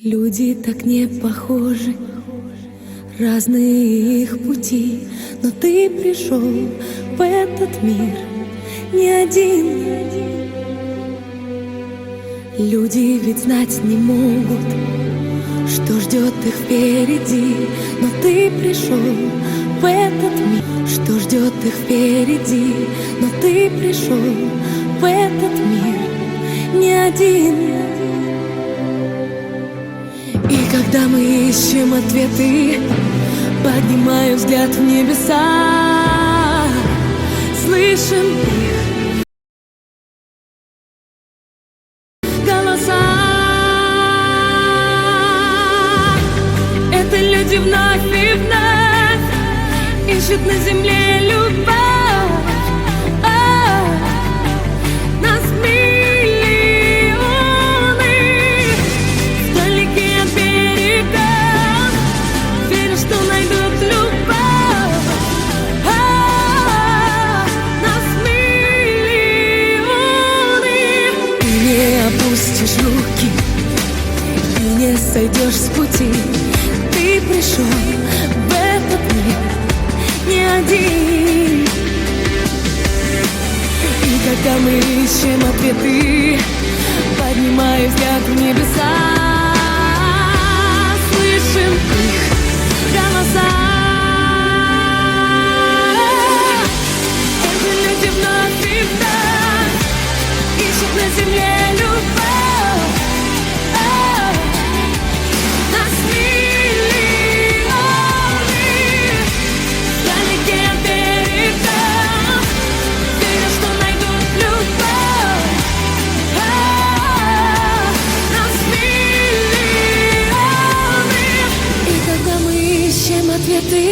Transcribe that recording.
Люди так не похожи, разные их пути, но ты пришел в этот мир не один. Люди ведь знать не могут, что ждет их впереди, но ты пришел в этот мир, что ждет их впереди, но ты пришел в этот мир не один. И когда мы ищем ответы, поднимая взгляд в небеса, слышим их голоса. Это люди вновь и вновь ищут на земле любовь. Нас миллионы вдалеке от берега, верят, что найдут любовь. Нас миллионы. Ты не опустишь руки и не сойдешь с пути. Ты пришел в этот мир не один. И когда мы ищем ответы, поднимая взгляд в небеса, слышим их голоса. Эти люди вновь и вновь ищут на земле любовь. Нас миллионы вдалеке от берега, верят, что найдут любовь. Нас миллионы. И когда мы ищем ответы,